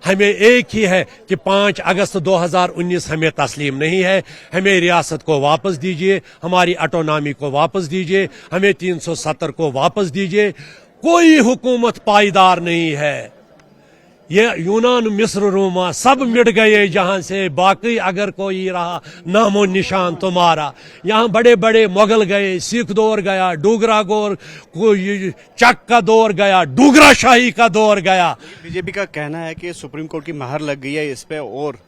हमें एक ही है कि 5 अगस्त 2019 हमें तस्लीम नहीं है। हमें रियासत को वापस दीजिए, हमारी ऑटोनॉमी को वापस दीजिए, हमें 370 को वापस दीजिए। कोई हुकूमत पायदार नहीं है। ये यूनान, मिस्र, रोमा सब मिट गए जहां से, बाकी अगर कोई रहा नामो निशान तुम्हारा। यहाँ बड़े बड़े मुगल गए, सिख दौर गया, डोगरा दौर, चक का दौर गया, डोगरा शाही का दौर गया। बीजेपी का कहना है कि सुप्रीम कोर्ट की महर लग गई है इस पे और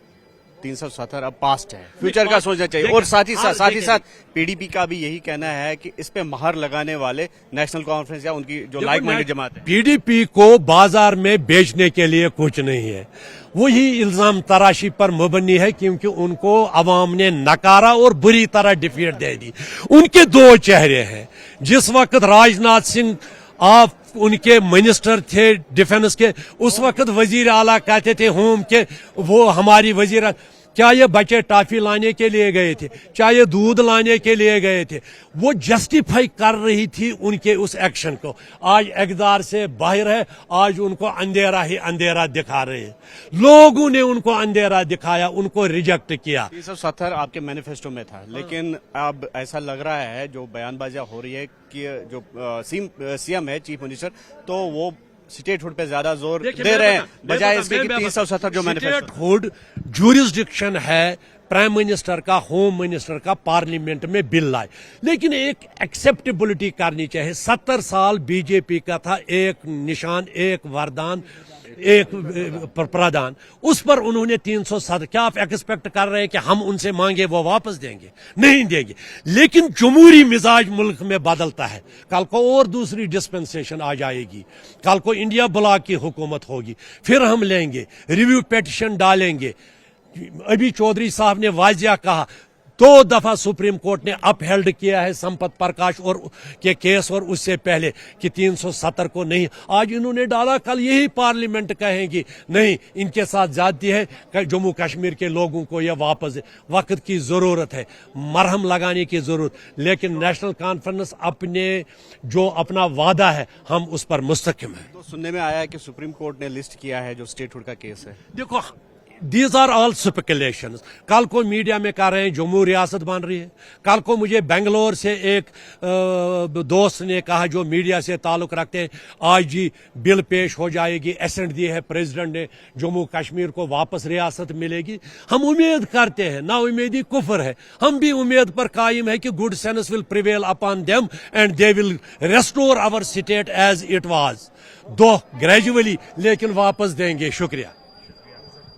370 अब पास्ट है, फ्यूचर का सोचना चाहिए। और साथ ही साथ पीडीपी का भी यही कहना है कि इस पे महर लगाने वाले नेशनल कॉन्फ्रेंस या उनकी जो लाइक माइंडेड जमात है, पीडीपी को बाजार में बेचने के लिए कुछ नहीं है। वही इल्जाम तराशी पर मुबनी है क्योंकि उनको अवाम ने नकारा और बुरी तरह डिफीट दे दी। उनके दो चेहरे हैं। जिस वक्त राजनाथ सिंह आप उनके मिनिस्टर थे डिफेंस के, उस वक्त वजीर आला कहते थे होम के, वो हमारी वजीर, क्या ये बच्चे टॉफी लाने के लिए गए थे, चाहे ये दूध लाने के लिए गए थे, वो जस्टिफाई कर रही थी उनके उस एक्शन को। आज इक़्तिदार से बाहर है, आज उनको अंधेरा ही अंधेरा दिखा रहे हैं। लोगों ने उनको अंधेरा दिखाया, उनको रिजेक्ट किया। 370 आपके मैनिफेस्टो में था, लेकिन अब ऐसा लग रहा है जो बयानबाजियां हो रही है कि जो सीएम है, चीफ मिनिस्टर, तो वो स्टेटहुड पे ज्यादा जोर दे रहे हैं बजाय इसके कि 370 जो मैनिफेस्टो। स्टेटहुड ज्यूरिसडिक्शन है प्राइम मिनिस्टर का, होम मिनिस्टर का, पार्लियामेंट में बिल लाए, लेकिन एक एक्सेप्टेबिलिटी करनी चाहिए। 70 साल बीजेपी का था, एक निशान, एक वरदान, एक प्रावधान, उस पर उन्होंने 370। क्या आप एक्सपेक्ट कर रहे हैं कि हम उनसे मांगे वो वापस देंगे? नहीं देंगे। लेकिन जमहूरी मिजाज मुल्क में बदलता है। कल को और दूसरी डिस्पेंसेशन आ जाएगी, कल को इंडिया ब्लॉक की हुकूमत होगी, फिर हम लेंगे, रिव्यू पिटीशन डालेंगे। अभी चौधरी साहब ने वाजिया कहा, 2 दफा सुप्रीम कोर्ट ने अपहेल्ड किया है संपत प्रकाश और के केस, और उससे पहले कि 370 को नहीं। आज इन्होंने डाला, कल यही पार्लियामेंट कहेंगी नहीं, इनके साथ ज्यादती है, जम्मू कश्मीर के लोगों को यह वापस। वक्त की जरूरत है, मरहम लगाने की जरूरत, लेकिन नेशनल कॉन्फ्रेंस अपना वादा है, हम उस पर मुस्तकिम है। तो सुनने में आया है कि सुप्रीम कोर्ट ने लिस्ट किया है जो स्टेटहुड का केस है। देखो, These are all speculations। कल को मीडिया में कह रहे हैं जम्मू रियासत बन रही है। कल को मुझे बेंगलोर से एक दोस्त ने कहा जो मीडिया से ताल्लुक रखते हैं, आज जी बिल पेश हो जाएगी, एसेंट दी है प्रेसिडेंट ने, जम्मू कश्मीर को वापस रियासत मिलेगी। हम उम्मीद करते हैं, ना उम्मीदी कुफर है, हम भी उम्मीद पर कायम है कि good sense will prevail upon them and they will restore our state as it was, though gradually, लेकिन वापस देंगे। शुक्रिया।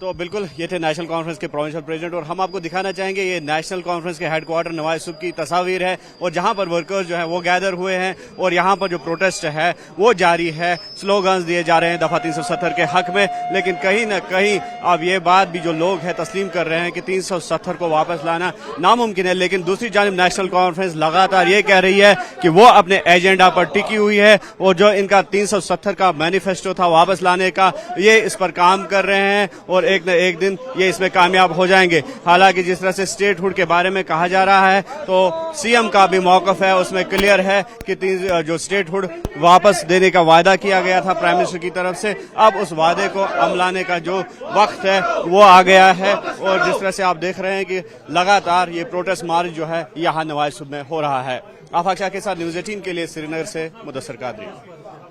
तो बिल्कुल ये थे नेशनल कॉन्फ्रेंस के प्रोविंशियल प्रेसिडेंट, और हम आपको दिखाना चाहेंगे ये नेशनल कॉन्फ्रेंस के हेडक्वार्टर नवाज शरीफ की तस्वीर है, और जहां पर वर्कर्स जो है वो गैदर हुए हैं, और यहां पर जो प्रोटेस्ट है वो जारी है। स्लोगन्स दिए जा रहे हैं दफा 370 के हक में, लेकिन कहीं न कहीं अब ये बात भी जो लोग हैं तस्लीम कर रहे हैं कि 370 को वापस लाना नामुमकिन है। लेकिन दूसरी जानिब नेशनल कॉन्फ्रेंस लगातार ये कह रही है कि वो अपने एजेंडा पर टिकी हुई है, और जो इनका 370 का मैनिफेस्टो था वापस लाने का, ये इस पर काम कर रहे हैं, और एक न एक दिन ये इसमें कामयाब हो जाएंगे। हालांकि जिस तरह से स्टेटहुड के बारे में कहा जा रहा है, तो सीएम का भी मौकफ है, उसमें क्लियर है कि जो स्टेटहुड वापस देने का वादा किया गया था प्राइम मिनिस्टर की तरफ से, अब उस वादे को अमलाने का जो वक्त है वो आ गया है। और जिस तरह से आप देख रहे हैं कि लगातार ये प्रोटेस्ट मार्च जो है यहाँ नवाज शरीफ में हो रहा है। आफाक शाह के साथ न्यूज़ 18 के लिए श्रीनगर से मुदस्सर कादरी।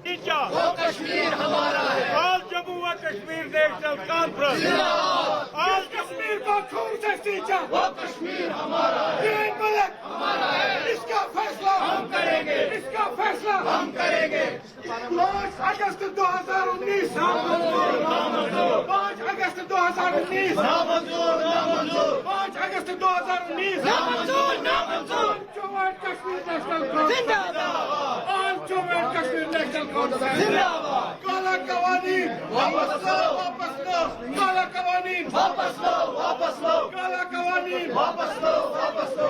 वो कश्मीर हमारा है, आज जम्मू व कश्मीर नेशनल कॉन्फ्रेंस, आज कश्मीर को खून से सींचा, वो कश्मीर हमारा है, ये मुल्क हमारा है, इसका फैसला हम करेंगे, इसका फैसला हम करेंगे। 5 अगस्त 2019 नामंजूर, 5 अगस्त 2019 नामंजूर, 5 अगस्त 2019 नामंजूर। Jammu and Kashmir national conference जिंदाबाद, आज Jammu and Kashmir national conference जिंदाबाद। काला कवानीन वापस लो, वापस लो, काला कवानीन वापस लो, वापस लो, काला कवानीन वापस लो, वापस लो।